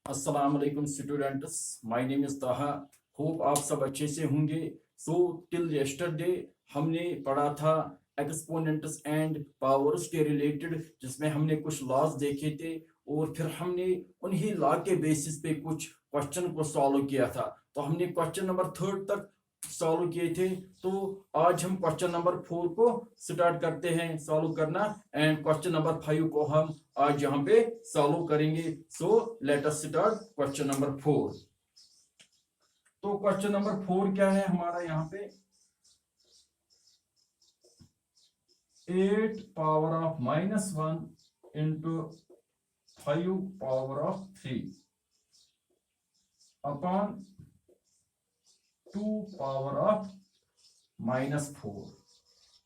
अस्सलाम वालेकुम students, my name is ताहा। होप आप सब अच्छे से होंगे। सो टिल यस्टरडे हमने पढ़ा था एक्सपोनेंट्स एंड पावर्स के रिलेटेड, जिसमें हमने कुछ लॉज देखे थे और फिर हमने उन्हीं लॉ के बेसिस पे कुछ क्वेश्चन को सॉल्व किया था। तो हमने क्वेश्चन नंबर 3 तक सॉल्व किए थे। तो आज हम क्वेश्चन नंबर 4 को स्टार्ट करते हैं सॉल्व करना, एंड क्वेश्चन नंबर 5 को हम आज यहाँ पे सॉल्व करेंगे। So let us start question number 4। तो क्वेश्चन नंबर 4 क्या है हमारा यहाँ पे, 8 power of -1 into 5 power of 3 upon 2 power of -4।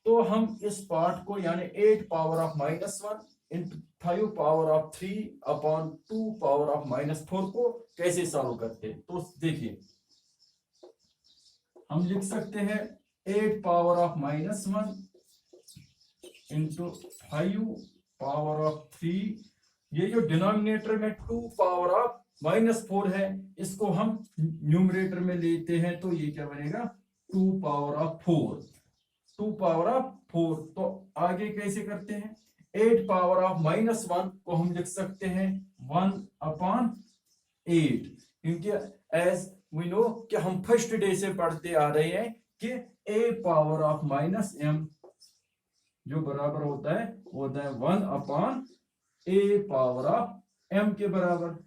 तो हम इस पार्ट को यानी 8 power of -1 into 5 power of 3 upon 2 power of -4 को कैसे सॉल्व करते हैं। तो देखिए, हम लिख सकते हैं 8 power of -1 into 5 power of 3। ये जो डिनोमिनेटर में 2 पावर ऑफ -4 है, इसको हम न्यूमरेटर में लेते हैं, तो ये क्या बनेगा 2 पावर ऑफ 4। 2 power of 4। तो आगे कैसे करते हैं, 8 पावर ऑफ -1 को हम लिख सकते हैं 1 अपॉन 8, क्योंकि एज वी नो कि हम फर्स्ट डे से पढ़ते आ रहे हैं कि a पावर ऑफ -m जो बराबर होता है 1 upon a power of m के बराबर।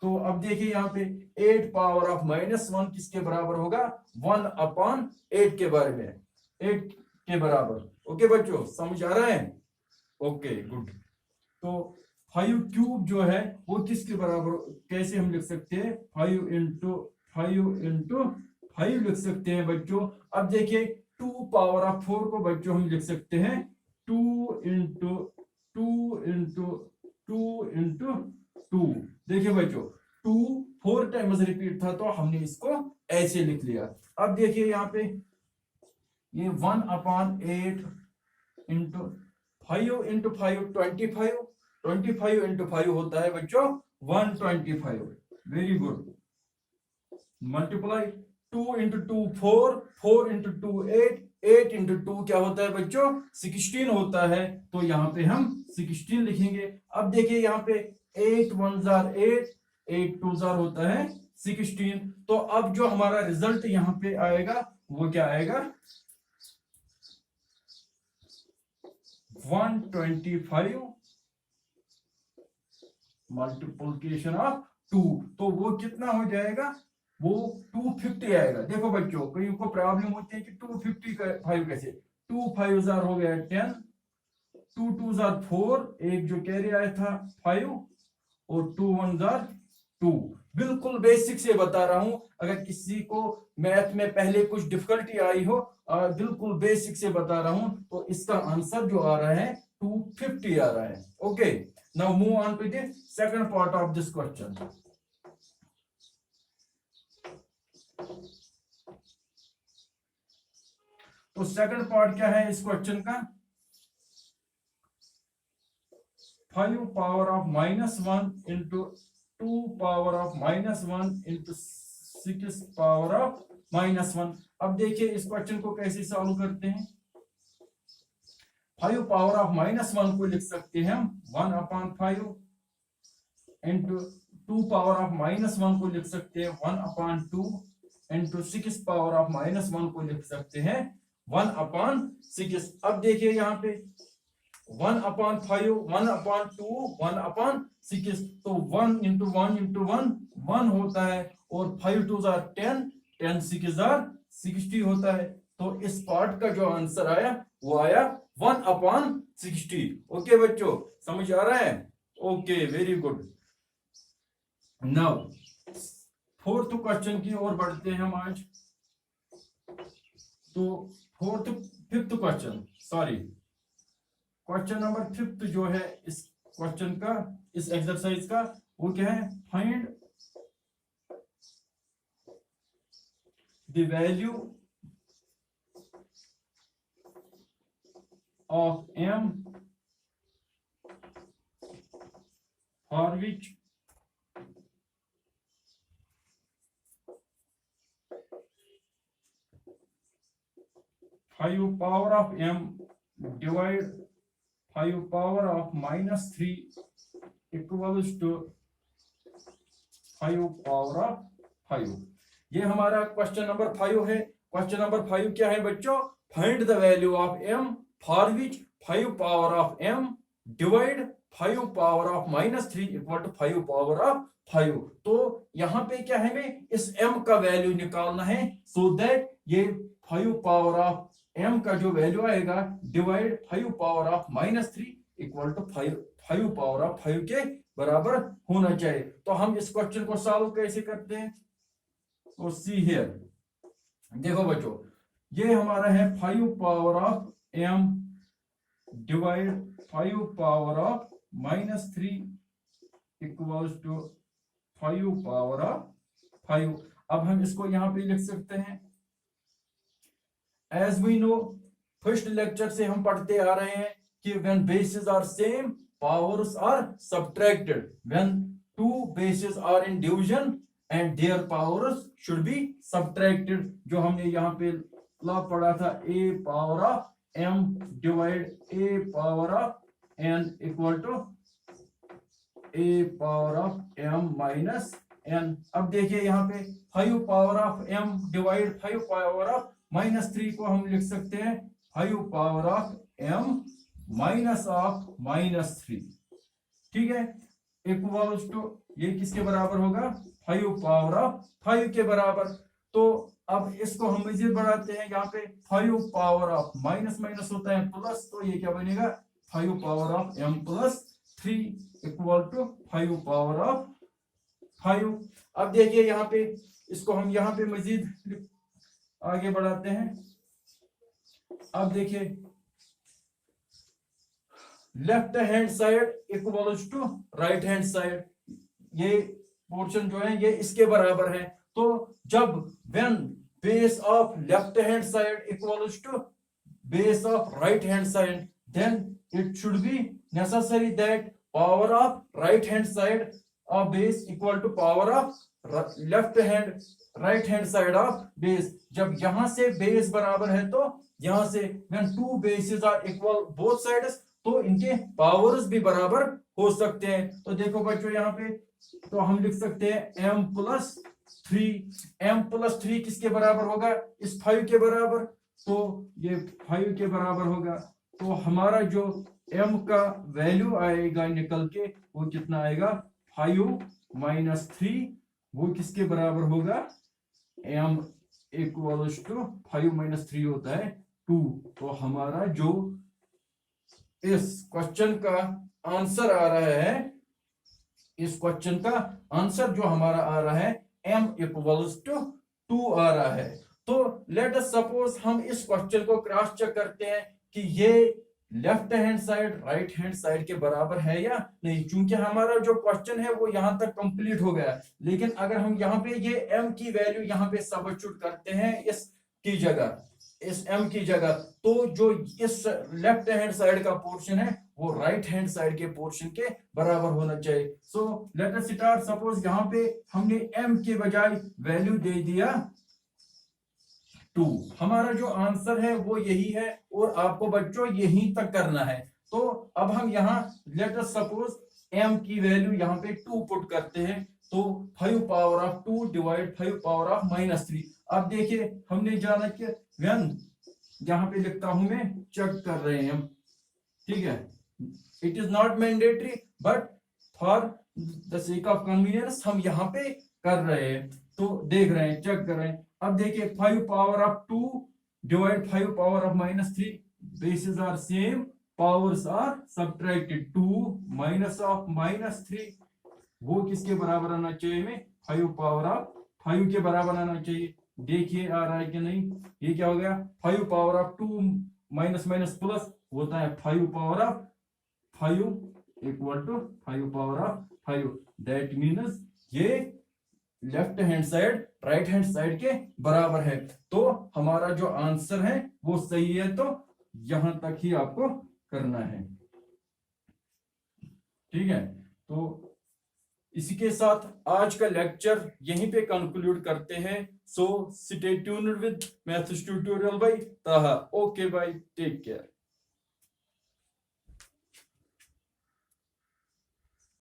तो अब देखिए यहाँ पे 8 पावर ऑफ -1 किसके बराबर होगा, 1 अपॉन 8 के बारे में, 8 के बराबर। ओके बच्चों, समझ आ रहा है? Okay good. तो 5 क्यूब जो है वो किसके बराबर, कैसे हम लिख सकते हैं, 5 लिख सकते हैं बच्चों। अब देखिए 2 पावर ऑफ 4 को बच्चों हम लिख सकते हैं 2 इंटू 2 इंटू 2 इंटू 2। देखिए बच्चों, 2 4 टाइम्स रिपीट था, तो हमने इसको ऐसे लिख लिया। अब देखिए यहाँ पे ये 1 अपॉन 8 इंटू 5 25, 25 इंटू 5 होता है बच्चों 125। Very good. Multiply 2 into 2 4, 4 into 2 8, 8 into 2 क्या होता है बच्चों 16 होता है, तो यहाँ पे हम 16 लिखेंगे। अब देखिए यहाँ पे 8 1 जार 8, 8 2 जार होता है 16। तो अब जो हमारा रिजल्ट यहाँ पे आएगा वो क्या आएगा, 125 मल्टीप्लिकेशन ऑफ 2। तो वो कितना हो जाएगा, वो 250 आएगा। देखो बच्चों, कई को प्रॉब्लम होती है कि 255 कैसे, 2 5 जार हो गया 10, 2 2 जार 4, एक जो कैरी आया था 5, और 2 1 जार 2। बिल्कुल बेसिक से बता रहा हूं, अगर किसी को मैथ में पहले कुछ डिफिकल्टी आई हो, बिल्कुल बेसिक से बता रहा हूं, तो इसका आंसर जो आ रहा है 250 आ रहा है। Okay, now move on to the second part of this question. तो सेकंड पार्ट क्या है इस क्वेश्चन का, 5 power of -1 into 2 power of -1 into 6 power of -1। अब देखिए इस क्वेश्चन को कैसे सॉल्व करते हैं। 5 पावर ऑफ -1 को लिख सकते हैं हम 1 अपॉन 5 इंटू 2 पावर ऑफ -1 को लिख सकते हैं 1 अपॉन 2 इंटू 6 पावर ऑफ -1 को लिख सकते हैं 1 अपॉन 6। अब देखिए यहाँ पे 1 अपॉन 5, 1 अपॉन 2, 1 अपॉन 6, तो 1 इंटू 1 इंटू 1 1 होता है, और 5 2 जार 10, 10 6 जार 60 होता है। तो इस पार्ट का जो आंसर आया वो आया 1 अपॉन 60। ओके बच्चों, समझ आ रहा है? Okay, very good. Now fourth question की ओर बढ़ते हैं हम आज। तो fifth question, sorry, question number 5 जो है इस क्वेश्चन का, इस एक्सरसाइज का, वो क्या है, find the value of m for which five power of m divide 5 power of -3 equals to 5 power of 5। ये हमारा क्वेश्चन नंबर 5 है। क्वेश्चन नंबर 5 क्या है बच्चों? Find the value of m for which 5 power of m divide 5 power of -3 equal to 5 power of 5। तो यहाँ पे क्या है, हमें इस m का वैल्यू निकालना है, सो दैट ये 5 पावर ऑफ m का जो वैल्यू आएगा divide 5 power of -3 equal to 5 power of 5 के बराबर होना चाहिए। तो हम इस क्वेश्चन को सॉल्व कैसे करते हैं? तो सी हियर, देखो बच्चों, ये हमारा है 5 power of m divide 5 power of -3 equals to 5 power of 5। अब हम इसको यहां पे लिख सकते हैं, as we know, first lecture से हम पढ़ते आ रहे हैं कि when bases are same powers are subtracted, when two bases are in division and their powers should be subtracted. जो हमने यहाँ पे लॉ पढ़ा था, a power of m divide a power of n equal to a power of m minus n। अब देखिए यहाँ पे 5 power of m divide 5 power of -3 को हम लिख सकते हैं 5 power of m minus of -3, ठीक है, इक्वल्स टू, ये किसके बराबर होगा? 5 पावर ऑफ 5 के बराबर। तो अब इसको हम मजीद बढ़ाते हैं, यहाँ पे 5 पावर ऑफ माइनस माइनस होता है प्लस, तो ये क्या बनेगा? 5 power of m plus 3 equal to 5 power of 5। अब देखिए यहाँ पे, इसको हम यहाँ पे मजीद आगे बढ़ाते हैं। अब देखिए, left hand side equals to right hand side, ये पोर्शन जो है ये इसके बराबर है। तो जब when base of left hand side equals to base of right hand side, then it should be necessary that power of right hand side of base equal to power of left hand right hand side of base. जब यहां से base बराबर है तो यहां से when two bases are equal both sides, तो इनके पावर्स भी बराबर हो सकते हैं। तो देखो बच्चों यहाँ पे, तो हम लिख सकते हैं m प्लस 3। m प्लस 3 किसके बराबर होगा? इस 5 के बराबर, तो ये 5 के बराबर होगा। तो हमारा जो m का वैल्यू आएगा निकल के, वो कितना आएगा? 5 माइनस 3, वो किसके बराबर होगा? m इक्वल्स टू 5 माइनस 3 होता है 2। तो हमारा जो इस क्वेश्चन का आंसर आ रहा है, इस क्वेश्चन का आंसर जो हमारा आ रहा है m इक्वल्स टू 2 आ रहा है। तो लेट अस सपोज हम इस क्वेश्चन को क्रॉस चेक करते हैं कि ये left hand side right hand side के बराबर है या नहीं। चूंकि हमारा जो क्वेश्चन है वो यहां तक कंप्लीट हो गया, लेकिन अगर हम यहाँ पे ये m की वैल्यू यहाँ पे सब्स्टिट्यूट करते हैं इस की जगह, इस m की जगह, तो जो इस लेफ्ट हैंड साइड का पोर्शन है वो राइट हैंड साइड के पोर्शन के बराबर होना चाहिए। So let us start. Suppose यहाँ पे हमने m के बजाय वैल्यू दे दिया 2। हमारा जो आंसर है वो यही है, और आपको बच्चों यहीं तक करना है। तो अब हम यहाँ लेट अस सपोज m की वैल्यू यहाँ पे 2 पुट करते हैं, तो 5 power of 2 divide 5 power of -3। अब देखिए, हमने जाना कि व्हेन, यहाँ पे लिखता हूं मैं, चेक कर रहे हैं हम, ठीक है, it is not mandatory but for the sake of convenience हम यहाँ पे कर रहे हैं। तो देख रहे हैं, चेक कर रहे हैं। अब देखिए, 5 power of 2 divide 5 power of -3, bases are same, powers are subtracted. 2 minus of -3, वो किसके बराबर आना चाहिए? में 5 पावर ऑफ 5 के बराबर आना चाहिए। देखिए आ रहा है कि नहीं? ये क्या हो गया? 5 power of 2 minus minus plus होता है 5 power of 5 equal to 5 power of 5। That means ये left hand side right hand side के बराबर है। तो हमारा जो आंसर है वो सही है। तो यहां तक ही आपको करना है, ठीक है। तो इसी के साथ आज का लेक्चर यहीं पे कंक्लूड करते हैं। So stay tuned with maths tutorial by Taha. Okay bye, take care.